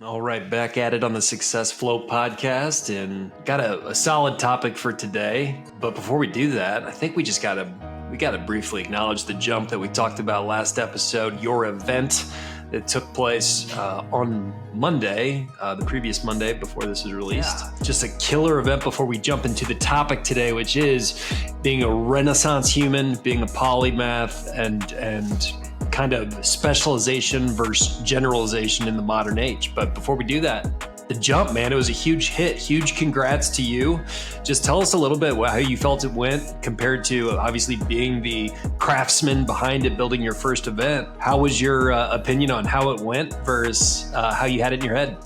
All right, back at it on the Success Flow podcast, and got a solid topic for today. But before we do that, I think we gotta briefly acknowledge the jump that we talked about last episode. Your event that took place on Monday, the previous Monday before this was released. Yeah. Just a killer event. Before we jump into the topic today, which is being a Renaissance human, being a polymath, and kind of specialization versus generalization in the modern age. But before we do that, the jump, man, it was a huge hit. Huge congrats to you. Just tell us a little bit how you felt it went compared to obviously being the craftsman behind it, building your first event. How was your opinion on how it went versus how you had it in your head?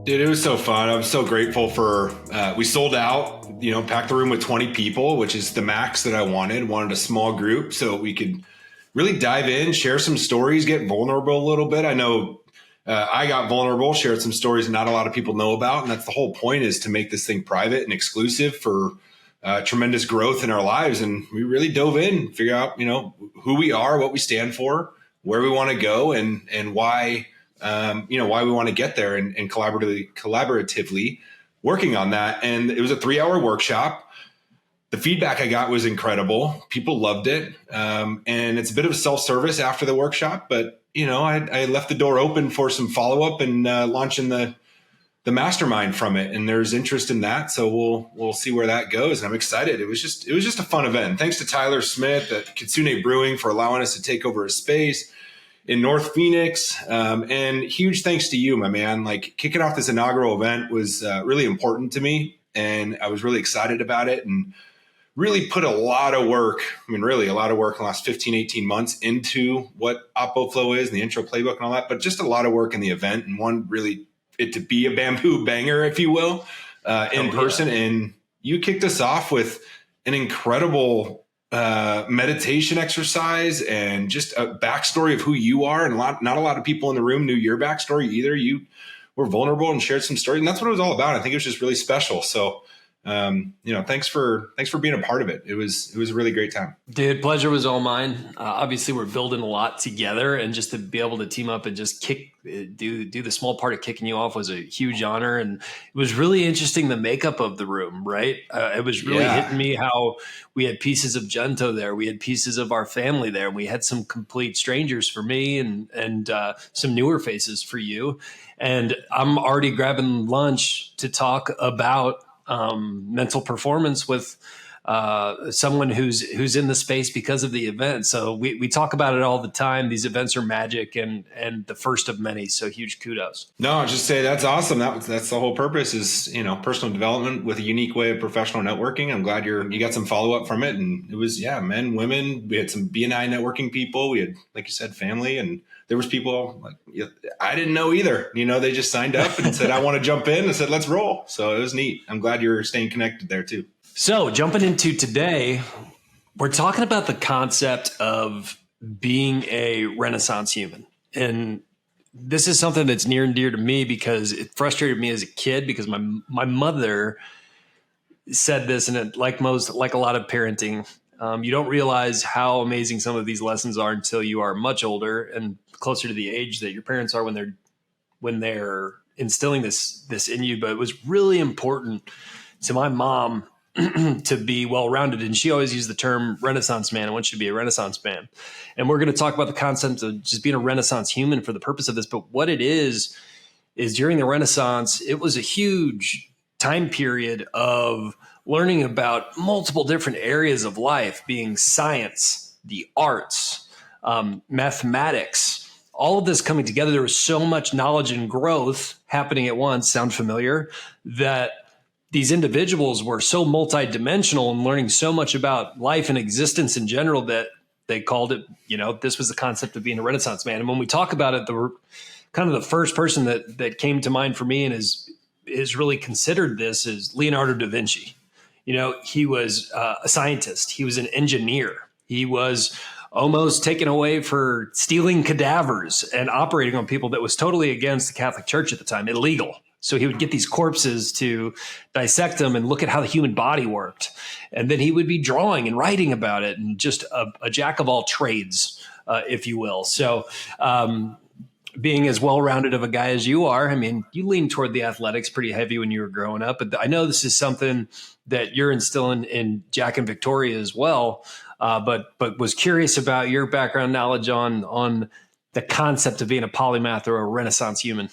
Dude, it was so fun. I'm so grateful for, we sold out, packed the room with 20 people, which is the max that I wanted a small group so we could really dive in, share some stories, get vulnerable a little bit. I know I got vulnerable, shared some stories not a lot of people know about. And that's the whole point, is to make this thing private and exclusive for tremendous growth in our lives. And we really dove in, figure out, who we are, what we stand for, where we want to go, and why, why we want to get there, and collaboratively working on that. And it was a 3-hour workshop. The feedback I got was incredible. People loved it. And it's a bit of a self-service after the workshop, but I left the door open for some follow-up and launching the mastermind from it. And there's interest in that. So we'll see where that goes. And I'm excited. It was just a fun event. Thanks to Tyler Smith at Kitsune Brewing for allowing us to take over his space in North Phoenix. And huge thanks to you, my man. Like, kicking off this inaugural event was really important to me. And I was really excited about it, and really put a lot of work in the last 15, 18 months into what Oppo Flow is and the intro playbook and all that, but just a lot of work in the event, and one really it to be a bamboo banger, if you will, in person. And you kicked us off with an incredible meditation exercise and just a backstory of who you are. And not a lot of people in the room knew your backstory either. You were vulnerable and shared some stories, and that's what it was all about. I think it was just really special. So, thanks for being a part of it. It was a really great time. Dude, pleasure was all mine. Obviously we're building a lot together, and just to be able to team up and just do the small part of kicking you off was a huge honor. And it was really interesting, the makeup of the room, right? It was really hitting me how we had pieces of Gento there. We had pieces of our family there. We had some complete strangers for me, and some newer faces for you. And I'm already grabbing lunch to talk about mental performance with someone who's in the space because of the event. So we talk about it all the time. These events are magic, and the first of many. So huge kudos. No, just say that's awesome. That's the whole purpose, is personal development with a unique way of professional networking. I'm glad you got some follow up from it, and it was men, women. We had some BNI networking people. We had, like you said, family, and there was people like I didn't know either. They just signed up and said, I want to jump in, and said, let's roll. So it was neat. I'm glad you're staying connected there too. So jumping into today, we're talking about the concept of being a Renaissance human. And this is something that's near and dear to me because it frustrated me as a kid, because my mother said this, and it, like a lot of parenting, you don't realize how amazing some of these lessons are until you are much older and closer to the age that your parents are when they're instilling this in you. But it was really important to my mom to be well-rounded. And she always used the term Renaissance man. I want you to be a Renaissance man. And we're going to talk about the concept of just being a Renaissance human for the purpose of this. But what it is during the Renaissance, it was a huge time period of learning about multiple different areas of life, being science, the arts, mathematics, all of this coming together. There was so much knowledge and growth happening at once. Sound familiar? That these individuals were so multidimensional and learning so much about life and existence in general that they called it, this was the concept of being a Renaissance man. And when we talk about it, the first person that came to mind for me and is really considered this is Leonardo da Vinci. He was a scientist. He was an engineer. He was almost taken away for stealing cadavers and operating on people that was totally against the Catholic Church at the time, illegal. So he would get these corpses to dissect them and look at how the human body worked. And then he would be drawing and writing about it, and just a jack of all trades. if you will. So, being as well-rounded of a guy as you are, I mean, you lean toward the athletics pretty heavy when you were growing up. But I know this is something that you're instilling in Jack and Victoria as well. But was curious about your background knowledge on the concept of being a polymath or a Renaissance human.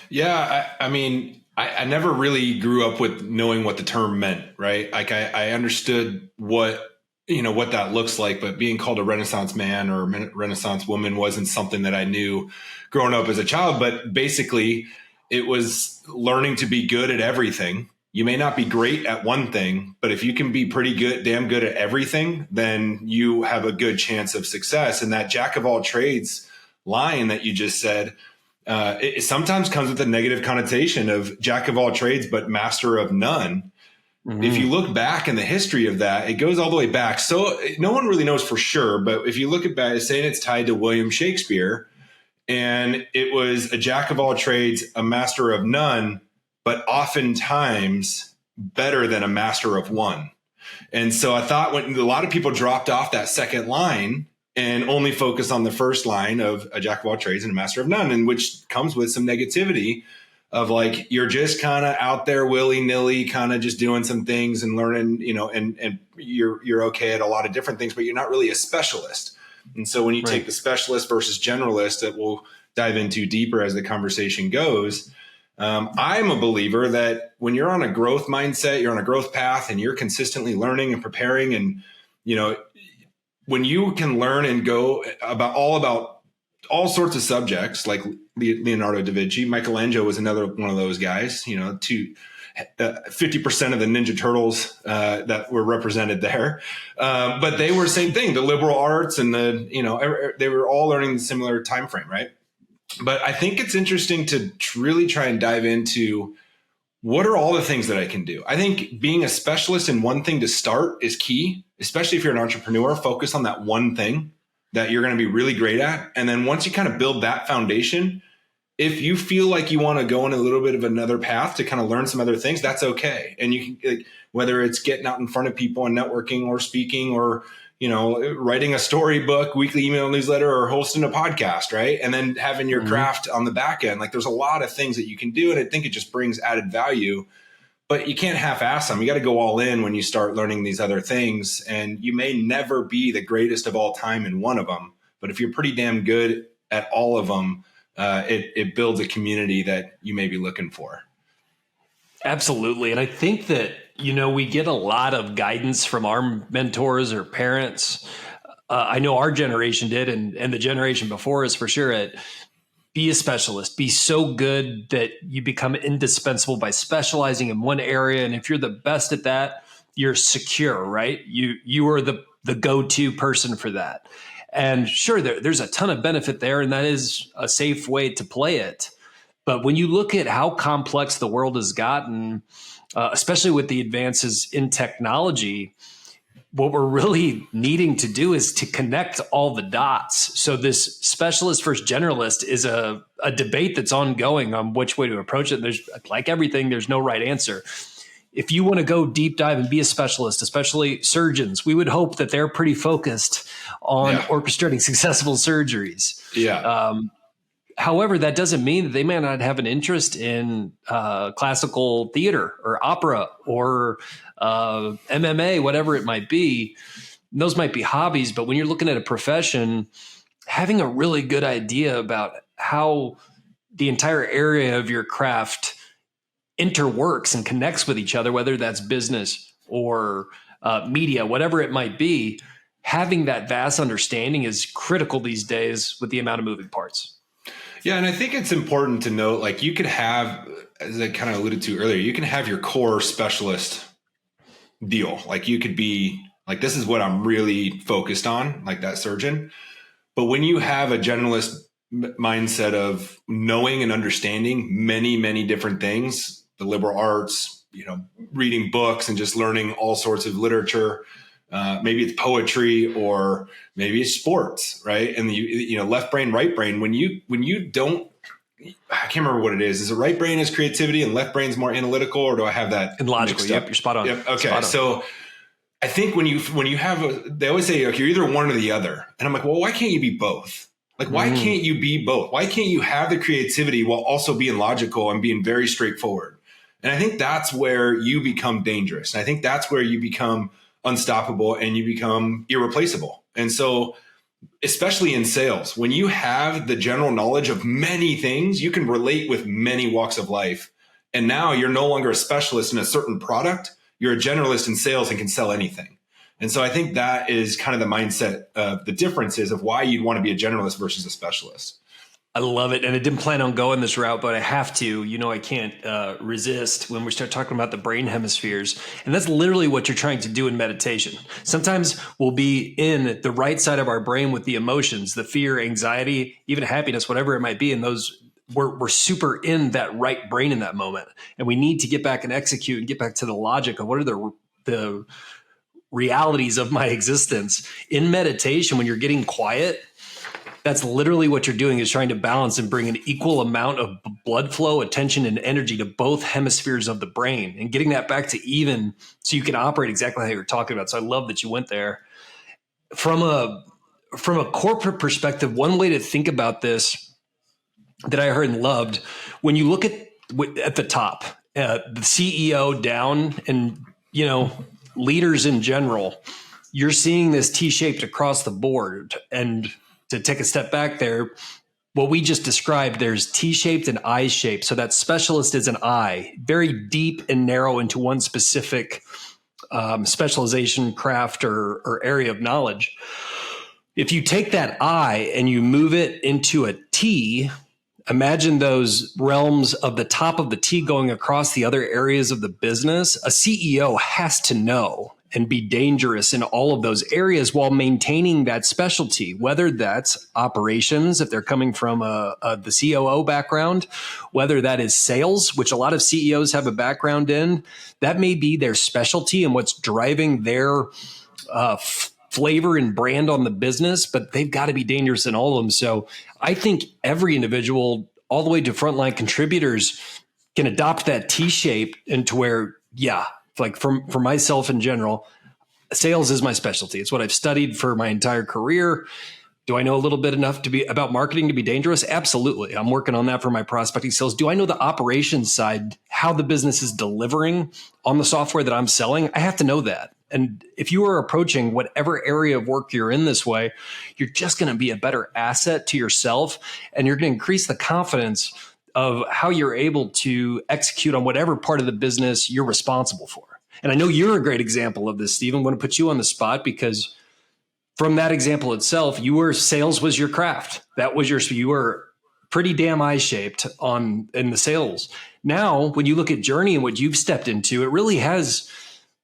Yeah, I mean, I never really grew up with knowing what the term meant, right? Like I understood what that looks like, but being called a Renaissance man or Renaissance woman wasn't something that I knew growing up as a child. But basically, it was learning to be good at everything. You may not be great at one thing, but if you can be pretty good, damn good at everything, then you have a good chance of success. And that jack of all trades line that you just said, it sometimes comes with a negative connotation of jack of all trades, but master of none. Mm-hmm. If you look back in the history of that, it goes all the way back. So no one really knows for sure, but if you look at that, it's saying it's tied to William Shakespeare, and it was a jack of all trades, a master of none, but oftentimes better than a master of one. And so I thought when a lot of people dropped off that second line and only focus on the first line of a jack of all trades and a master of none, and which comes with some negativity of like, you're just kind of out there willy-nilly, kind of just doing some things and learning, and you're okay at a lot of different things, but you're not really a specialist. And so when you take the specialist versus generalist that we'll dive into deeper as the conversation goes, I'm a believer that when you're on a growth mindset, you're on a growth path and you're consistently learning and preparing, and, when you can learn and go about all sorts of subjects, like Leonardo da Vinci, Michelangelo was another one of those guys, 50% of the Ninja Turtles that were represented there. But they were the same thing, the liberal arts and they were all learning the similar time frame, right? But I think it's interesting to really try and dive into what are all the things that I can do. I think being a specialist in one thing to start is key, especially if you're an entrepreneur. Focus on that one thing that you're going to be really great at. And then once you kind of build that foundation, if you feel like you want to go in a little bit of another path to kind of learn some other things, that's okay. And you can, whether it's getting out in front of people and networking or speaking or, writing a storybook, weekly email newsletter, or hosting a podcast, right? And then having your craft on the back end. Like there's a lot of things that you can do. And I think it just brings added value, but you can't half-ass them. You got to go all in when you start learning these other things. And you may never be the greatest of all time in one of them, but if you're pretty damn good at all of them, it builds a community that you may be looking for. Absolutely. And I think that, we get a lot of guidance from our mentors or parents. I know our generation did, and the generation before us for sure, at be a specialist, be so good that you become indispensable by specializing in one area. And if you're the best at that, you're secure, right? You are the go-to person for that. And sure, there's a ton of benefit there, and that is a safe way to play it. But when you look at how complex the world has gotten, especially with the advances in technology, what we're really needing to do is to connect all the dots. So this specialist versus generalist is a debate that's ongoing on which way to approach it. There's, like everything, there's no right answer. If you want to go deep dive and be a specialist, especially surgeons, we would hope that they're pretty focused on orchestrating successful surgeries. Yeah. However, that doesn't mean that they may not have an interest in classical theater or opera or MMA, whatever it might be. Those might be hobbies, but when you're looking at a profession, having a really good idea about how the entire area of your craft interworks and connects with each other, whether that's business or media, whatever it might be, having that vast understanding is critical these days with the amount of moving parts. Yeah, and I think it's important to note, like you could have, as I kind of alluded to earlier, you can have your core specialist deal. Like you could be like, this is what I'm really focused on, like that surgeon. But when you have a generalist mindset of knowing and understanding many, many different things, the liberal arts, reading books and just learning all sorts of literature, maybe it's poetry or maybe it's sports, right? And left brain, right brain. When you don't, I can't remember what it is. Is it right brain is creativity and left brain's more analytical, or do I have that? And logical. Yep, you're spot on. Yep. Okay. On. So I think when you have they always say, okay, you're either one or the other. And I'm like, well, why can't you be both? Like, why can't you be both? Why can't you have the creativity while also being logical and being very straightforward? And I think that's where you become dangerous. And I think that's where you become unstoppable and you become irreplaceable. And so, especially in sales, when you have the general knowledge of many things, you can relate with many walks of life. And now you're no longer a specialist in a certain product. You're a generalist in sales and can sell anything. And so I think that is kind of the mindset of the differences of why you'd want to be a generalist versus a specialist. I love it. And I didn't plan on going this route, but I have to. I can't resist when we start talking about the brain hemispheres. And that's literally what you're trying to do in meditation. Sometimes we'll be in the right side of our brain with the emotions, the fear, anxiety, even happiness, whatever it might be. And those we're super in that right brain in that moment. And we need to get back and execute and get back to the logic of what are the realities of my existence. In meditation, when you're getting quiet, that's literally what you're doing, is trying to balance and bring an equal amount of blood flow, attention, and energy to both hemispheres of the brain and getting that back to even so you can operate exactly how you're talking about. So I love that you went there. From a corporate perspective, one way to think about this that I heard and loved, when you look at the top, the CEO down and, leaders in general, you're seeing this T-shaped across the board. And to take a step back there, what we just described, there's T-shaped and I-shaped. So that specialist is an I, very deep and narrow into one specific specialization, craft, or area of knowledge. If you take that I and you move it into a T, imagine those realms of the top of the T going across the other areas of the business. A CEO has to know and be dangerous in all of those areas while maintaining that specialty, whether that's operations, if they're coming from the COO background, whether that is sales, which a lot of CEOs have a background in. That may be their specialty and what's driving their flavor and brand on the business, but they've got to be dangerous in all of them. So I think every individual, all the way to frontline contributors, can adopt that T-shape into where, like for myself in general, sales is my specialty. It's what I've studied for my entire career. Do I know a little bit enough about marketing to be dangerous? Absolutely. I'm working on that for my prospecting sales. Do I know the operations side, how the business is delivering on the software that I'm selling? I have to know that. And if you are approaching whatever area of work you're in this way, you're just going to be a better asset to yourself, and you're going to increase the confidence of how you're able to execute on whatever part of the business you're responsible for. And I know you're a great example of this, Steve. I'm going to put you on the spot because from that example itself, sales was your craft. You were pretty damn I-shaped in the sales. Now, when you look at Journey and what you've stepped into, it really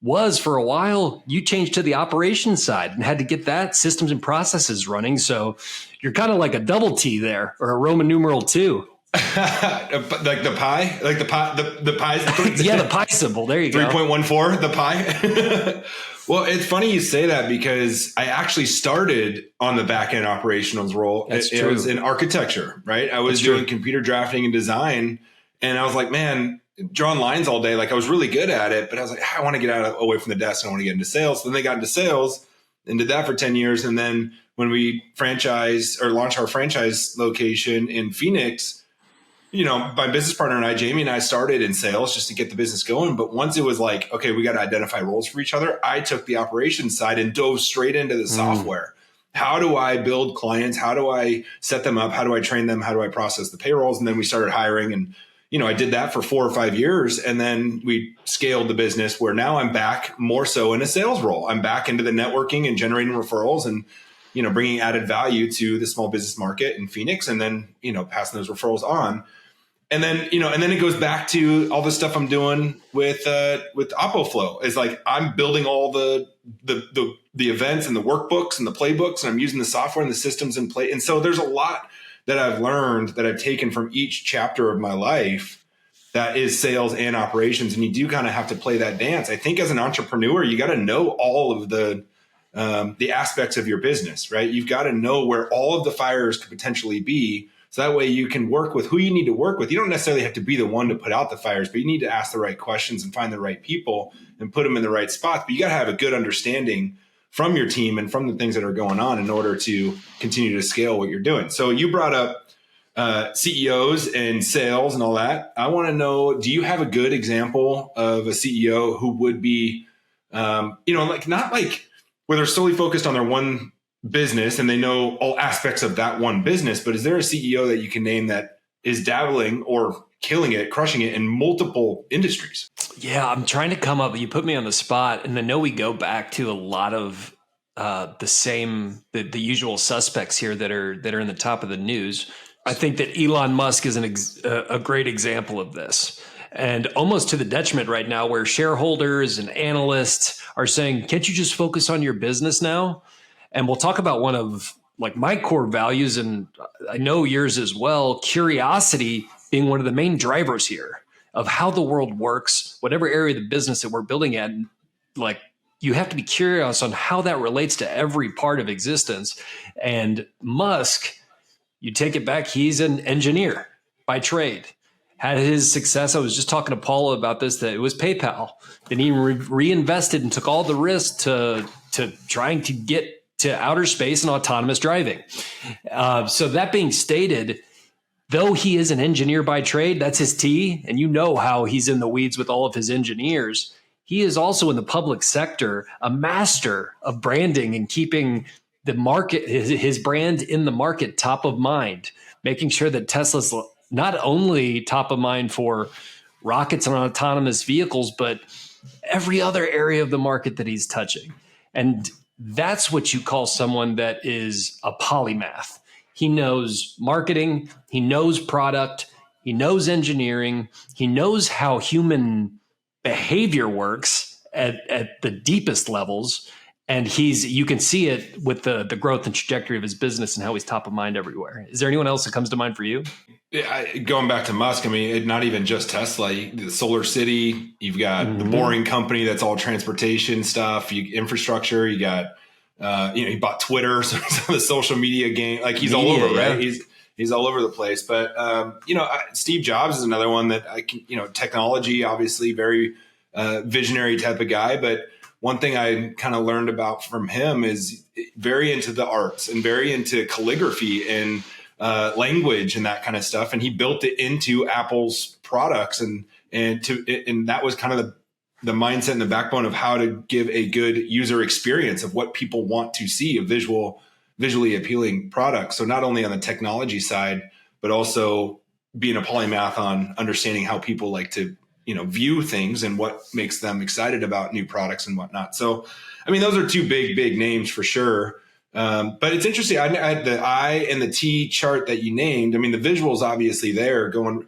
was for a while, you changed to the operations side and had to get that systems and processes running. So you're kind of like a double T there, or a Roman numeral 2. Like the pi, the pi. Yeah, the pi symbol. There you go. 3.14, the pi. Well, it's funny you say that because I actually started on the back end operationals role. It was in architecture, right? I was doing computer drafting and design, and I was like, man, drawing lines all day. Like I was really good at it, but I was like, I want to get away from the desk. I want to get into sales. Then they got into sales and did that for 10 years. And then when we launched our franchise location in Phoenix, my business partner and Jamie and I started in sales just to get the business going. But once it was like, okay, we got to identify roles for each other, I took the operations side and dove straight into the software. How do I build clients? How do I set them up? How do I train them? How do I process the payrolls? And then we started hiring, and I did that for 4 or 5 years, and then we scaled the business where now I'm back more so in a sales role. I'm back into the networking and generating referrals and, bringing added value to the small business market in Phoenix, and then, passing those referrals on. And then, and then it goes back to all the stuff I'm doing with OppoFlow. Is like, I'm building all the events and the workbooks and the playbooks, and I'm using the software and the systems in play. And so there's a lot that I've learned that I've taken from each chapter of my life that is sales and operations. And you do kind of have to play that dance. I think as an entrepreneur, you got to know all of the aspects of your business, right? You've got to know where all of the fires could potentially be So that way you can work with who you need to work with. You don't necessarily have to be the one to put out the fires, but you need to ask the right questions and find the right people and put them in the right spots. But you got to have a good understanding from your team and from the things that are going on in order to continue to scale what you're doing. So you brought up CEOs and sales and all that. I want to know, do you have a good example of a CEO who would be, like not like where they're solely focused on their one business and they know all aspects of that one business, but is there a CEO that you can name that is dabbling or killing it, crushing it in multiple industries? Yeah, I'm trying to come up. You put me on the spot, and I know we go back to a lot of the usual suspects here that are in the top of the news. I think that Elon Musk is a great example of this, and almost to the detriment right now, where shareholders and analysts are saying, "Can't you just focus on your business now?" And we'll talk about one of like my core values, and I know yours as well, curiosity being one of the main drivers here of how the world works, whatever area of the business that we're building at. Like, you have to be curious on how that relates to every part of existence. And Musk, you take it back, he's an engineer by trade. Had his success. I was just talking to Paula about this, that it was PayPal. Then he reinvested and took all the risks to trying to get to outer space and autonomous driving. So that being stated, though he is an engineer by trade, that's his T, and you know how he's in the weeds with all of his engineers. He is also in the public sector a master of branding and keeping the market, his brand in the market top of mind, making sure that Tesla's not only top of mind for rockets and autonomous vehicles, but every other area of the market that he's touching. And that's what you call someone that is a polymath. He knows marketing, he knows product, he knows engineering, he knows how human behavior works at the deepest levels. And you can see it with the growth and trajectory of his business and how he's top of mind everywhere. Is there anyone else that comes to mind for you? Yeah, going back to Musk, I mean, not even just Tesla, the Solar City, you've got the Boring Company, that's all transportation stuff, infrastructure, you got, he bought Twitter, so he's on the social media game. Like he's all over, right? He's all over the place. But, Steve Jobs is another one that technology, obviously very visionary type of guy. But one thing I kind of learned about from him is very into the arts and very into calligraphy and language and that kind of stuff. And he built it into Apple's products. And that was kind of the mindset and the backbone of how to give a good user experience of what people want to see, a visually appealing product. So not only on the technology side, but also being a polymath on understanding how people like to, view things and what makes them excited about new products and whatnot. So, I mean, those are two big names for sure. But it's interesting. I had the I and the T chart that you named. I mean, the visuals obviously there going,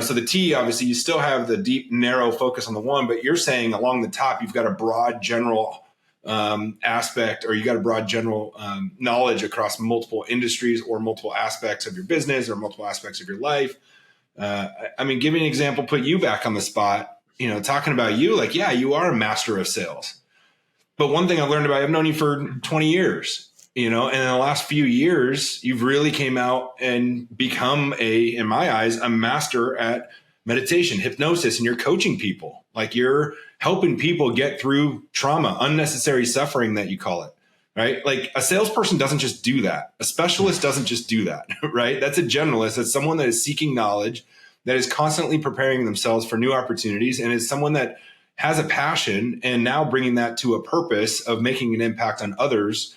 so the T, obviously you still have the deep, narrow focus on the one, but you're saying along the top, you've got a broad general aspect, or you got a broad general knowledge across multiple industries or multiple aspects of your business or multiple aspects of your life. I mean, give me an example, put you back on the spot, talking about you, like, yeah, you are a master of sales. But one thing I've learned about you, I've known you for 20 years. And in the last few years, you've really came out and become in my eyes, a master at meditation, hypnosis, and you're coaching people. Like you're helping people get through trauma, unnecessary suffering that you call it, right? Like a salesperson doesn't just do that. A specialist doesn't just do that, right? That's a generalist. That's someone that is seeking knowledge, that is constantly preparing themselves for new opportunities, and is someone that has a passion and now bringing that to a purpose of making an impact on others,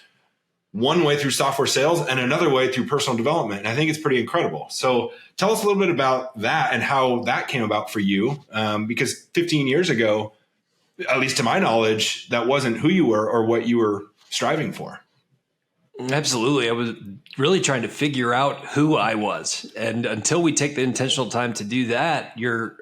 one way through software sales and another way through personal development. And I think it's pretty incredible. So tell us a little bit about that and how that came about for you. Because 15 years ago, at least to my knowledge, that wasn't who you were or what you were striving for. Absolutely. I was really trying to figure out who I was. And until we take the intentional time to do that, you're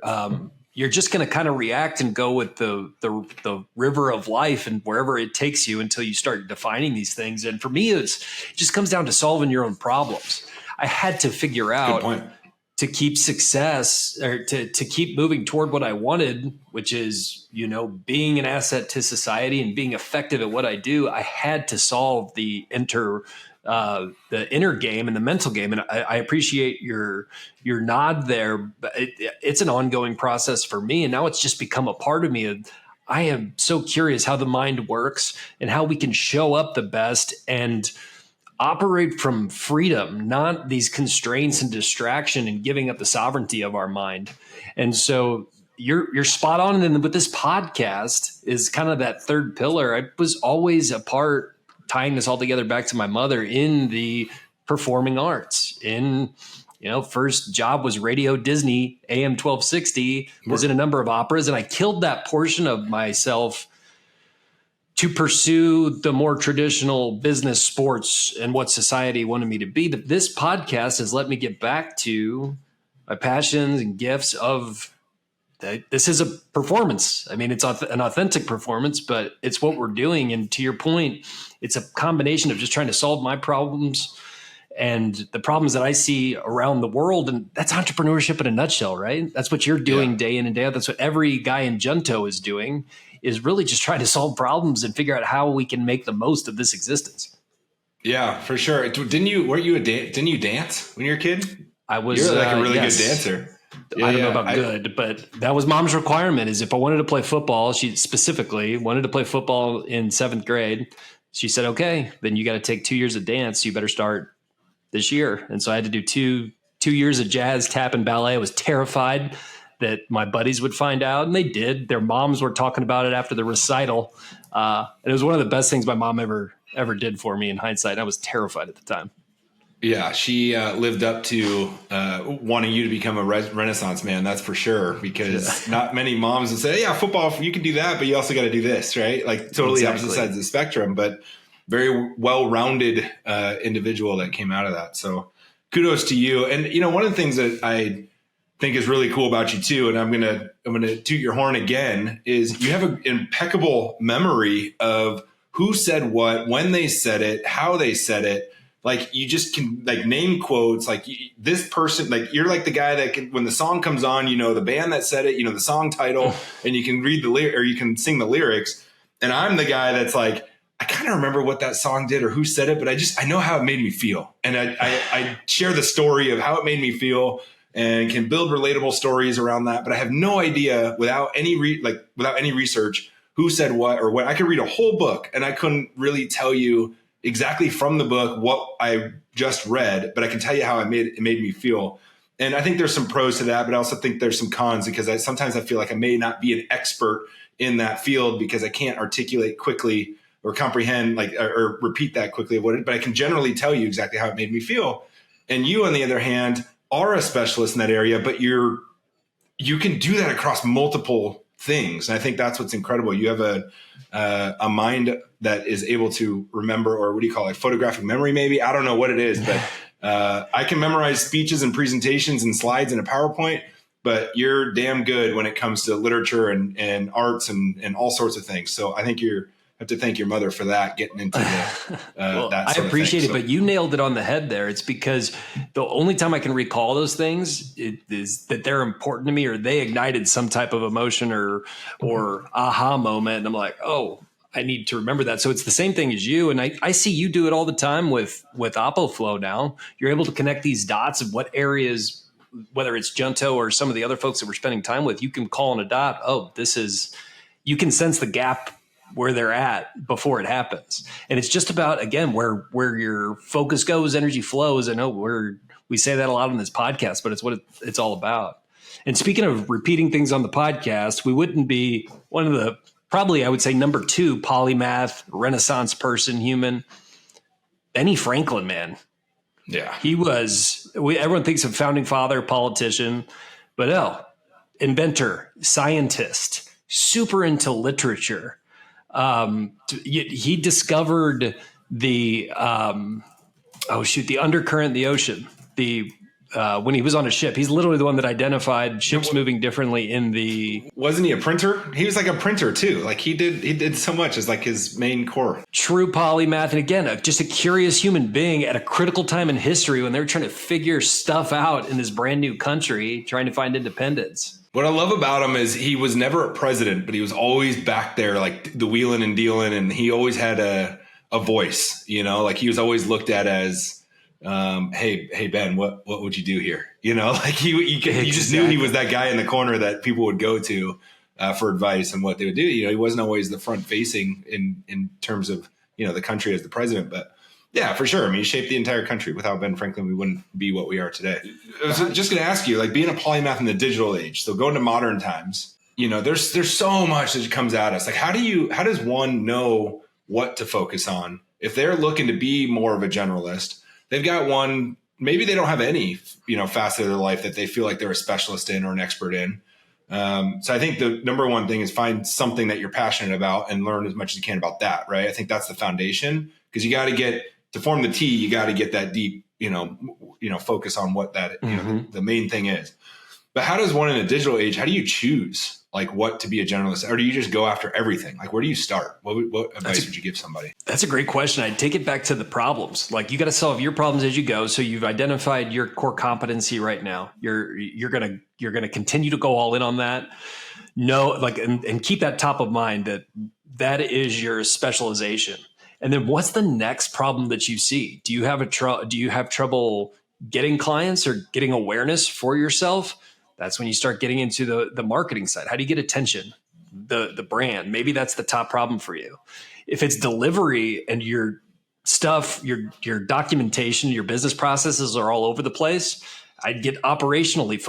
just going to kind of react and go with the river of life and wherever it takes you until you start defining these things. And for me, it just comes down to solving your own problems. I had to figure out to keep success or to keep moving toward what I wanted, which is, being an asset to society and being effective at what I do. I had to solve the the inner game and the mental game. And I appreciate your nod there. But it's an ongoing process for me, and now it's just become a part of me. I am so curious how the mind works and how we can show up the best and operate from freedom, not these constraints and distraction and giving up the sovereignty of our mind. And so you're spot on. And then with this podcast is kind of that third pillar. I was always a part, tying this all together back to my mother, in the performing arts. First job was Radio Disney, AM 1260, was in a number of operas, and I killed that portion of myself to pursue the more traditional business, sports, and what society wanted me to be. But this podcast has let me get back to my passions and gifts of this is a performance. I mean, it's an authentic performance, but it's what we're doing. And to your point, it's a combination of just trying to solve my problems and the problems that I see around the world. And that's entrepreneurship in a nutshell, right? That's what you're doing day in and day out. That's what every guy in Junto is doing, is really just trying to solve problems and figure out how we can make the most of this existence. Yeah, for sure. Didn't you dance when you were a kid? I was. You're like a really yes. good dancer. Yeah, I don't know about good, but that was mom's requirement. Is if I wanted to play football, she specifically wanted to play football in 7th grade. She said, okay, then you got to take 2 years of dance. So you better start this year. And so I had to do two years of jazz, tap, and ballet. I was terrified that my buddies would find out, and they did. Their moms were talking about it after the recital. And it was one of the best things my mom ever did for me in hindsight. I was terrified at the time. Yeah, she lived up to wanting you to become a Renaissance man. That's for sure, because not many moms would say, yeah, football, you can do that, but you also got to do this, right? Like totally opposite sides of the spectrum, but very well-rounded individual that came out of that. So kudos to you. And, one of the things that I think is really cool about you too, and I'm gonna toot your horn again, is you have an impeccable memory of who said what, when they said it, how they said it. Like you just can like name quotes, like this person, like you're like the guy that can, when the song comes on, the band that said it, the song title, and you can read the lyric or you can sing the lyrics. And I'm the guy that's like, I kind of remember what that song did or who said it, but I know how it made me feel. And I share the story of how it made me feel and can build relatable stories around that. But I have no idea without any research who said what or what. I could read a whole book and I couldn't really tell you exactly from the book what I just read, but I can tell you how it made me feel. And I think there's some pros to that, but I also think there's some cons because sometimes I feel like I may not be an expert in that field because I can't articulate quickly or comprehend or repeat that quickly, but I can generally tell you exactly how it made me feel. And you, on the other hand, are a specialist in that area, but you can do that across multiple things. And I think that's what's incredible. You have a mind that is able to remember, or what do you call it? Photographic memory, maybe? I don't know what it is, but I can memorize speeches and presentations and slides in a PowerPoint, but you're damn good when it comes to literature and arts and all sorts of things. So I think you have to thank your mother for that, getting into well, that I sort appreciate of thing. it, but you nailed it on the head there. It's because the only time I can recall those things is that they're important to me, or they ignited some type of emotion or aha moment. And I'm like, oh, I need to remember that. So it's the same thing as you. And I see you do it all the time with ApoFlow now. You're able to connect these dots of what areas, whether it's Junto or some of the other folks that we're spending time with, you can call on a dot. Oh, you can sense the gap where they're at before it happens. And it's just about, again, where your focus goes, energy flows. I know we say that a lot on this podcast, but it's what it's all about. And speaking of repeating things on the podcast, we wouldn't be one of the, probably I would say number 2 polymath, Renaissance person, human, Benny Franklin, man. Yeah. He was, everyone thinks of founding father, politician, but inventor, scientist, super into literature. He discovered the undercurrent in the ocean. When he was on a ship, he's literally the one that identified ships moving differently in the. Wasn't he a printer? He was like a printer too. Like he did so much as like his main core. True polymath, and again, just a curious human being at a critical time in history when they were trying to figure stuff out in this brand new country, trying to find independence. What I love about him is he was never a president, but he was always back there, like the wheeling and dealing, and he always had a a voice, like he was always looked at as, hey, Ben, what would you do here? Like you just knew he was that guy in the corner that people would go to for advice and what they would do. He wasn't always the front facing in terms of, the country as the president, but yeah, for sure. I mean, he shaped the entire country. Without Ben Franklin, we wouldn't be what we are today. I was just going to ask you, like being a polymath in the digital age, so going to modern times, there's so much that comes at us. Like, how does one know what to focus on if they're looking to be more of a generalist? They've got one, maybe they don't have any, facet of their life that they feel like they're a specialist in or an expert in. So I think the number one thing is find something that you're passionate about and learn as much as you can about that. Right. I think that's the foundation, because you got to form the T, you got to get that deep, focus on what that, the main thing is. But how does one in a digital age, how do you choose like what to be a generalist, or do you just go after everything? Like, where do you start? What advice would you give somebody? That's a great question. I'd take it back to the problems. Like, you got to solve your problems as you go. So you've identified your core competency right now. You're going to continue to go all in on that. And keep that top of mind, that is your specialization. And then what's the next problem that you see? Do you have trouble getting clients or getting awareness for yourself? That's when you start getting into the marketing side. How do you get attention? The brand, maybe that's the top problem for you. If it's delivery and your stuff, your documentation, your business processes are all over the place, I'd get operationally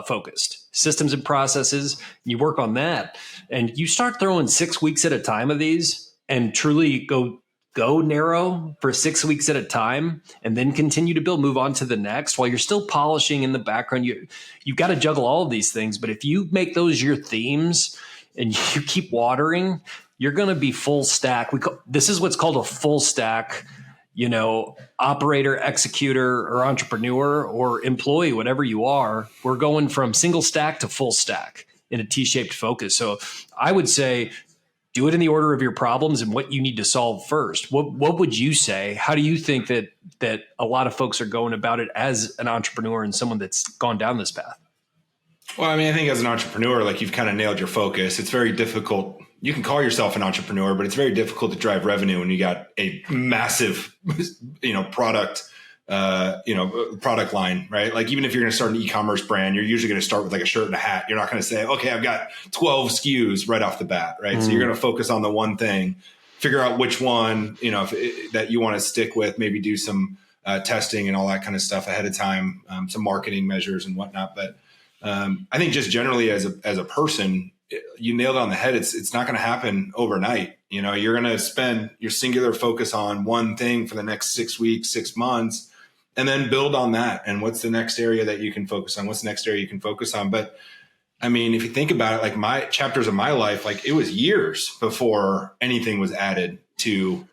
focused. Systems and processes, you work on that. And you start throwing 6 weeks at a time of these and truly go narrow for 6 weeks at a time, and then continue to build, move on to the next while you're still polishing in the background. You've got to juggle all of these things. But if you make those your themes and you keep watering, you're going to be full stack. This is what's called a full stack, operator, executor, or entrepreneur or employee, whatever you are. We're going from single stack to full stack in a T-shaped focus. So I would say, do it in the order of your problems and what you need to solve first. What would you say? How do you think that a lot of folks are going about it as an entrepreneur and someone that's gone down this path? Well, I mean, I think as an entrepreneur, like, you've kind of nailed your focus. It's very difficult. You can call yourself an entrepreneur, but it's very difficult to drive revenue when you got a massive, product line, right? Like, even if you're going to start an e-commerce brand, you're usually going to start with like a shirt and a hat. You're not going to say, okay, I've got 12 SKUs right off the bat, right? So you're going to focus on the one thing, figure out which one, that you want to stick with, maybe do some testing and all that kind of stuff ahead of time, some marketing measures and whatnot. But I think just generally as a person, you nailed it on the head. It's not going to happen overnight. You're going to spend your singular focus on one thing for the next 6 weeks, 6 months, and then build on that. And what's the next area that you can focus on? What's the next area you can focus on? But I mean, if you think about it, like my chapters of my life, like it was years before anything was added to,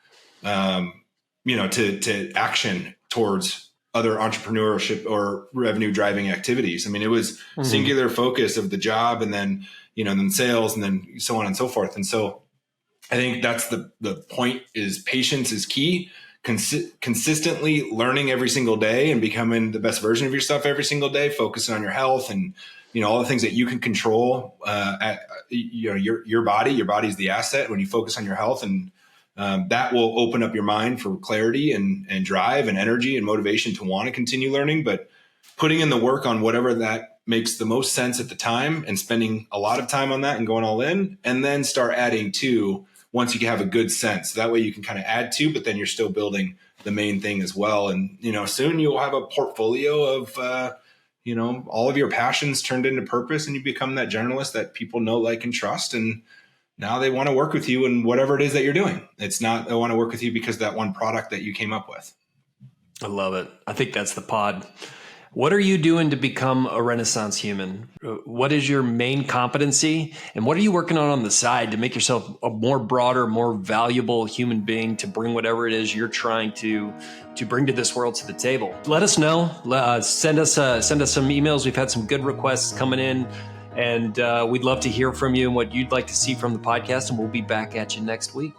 to action towards other entrepreneurship or revenue driving activities. I mean, it was singular focus of the job, and then, then sales, and then so on and so forth. And so I think that's the point, is patience is key. Consistently learning every single day and becoming the best version of yourself every single day, focusing on your health and, all the things that you can control, your body's the asset. When you focus on your health, and that will open up your mind for clarity and drive and energy and motivation to want to continue learning. But putting in the work on whatever that makes the most sense at the time, and spending a lot of time on that and going all in, and then start adding to once you have a good sense. That way you can kind of add to, but then you're still building the main thing as well. And, soon you'll have a portfolio of, all of your passions turned into purpose, and you become that generalist that people know, like, and trust. And now they want to work with you in whatever it is that you're doing. It's not, they want to work with you because of that one product that you came up with. I love it. I think that's the pod. What are you doing to become a Renaissance human? What is your main competency? And what are you working on the side to make yourself a more broader, more valuable human being, to bring whatever it is you're trying to bring to this world to the table? Let us know. Send us some emails. We've had some good requests coming in, and we'd love to hear from you and what you'd like to see from the podcast. And we'll be back at you next week.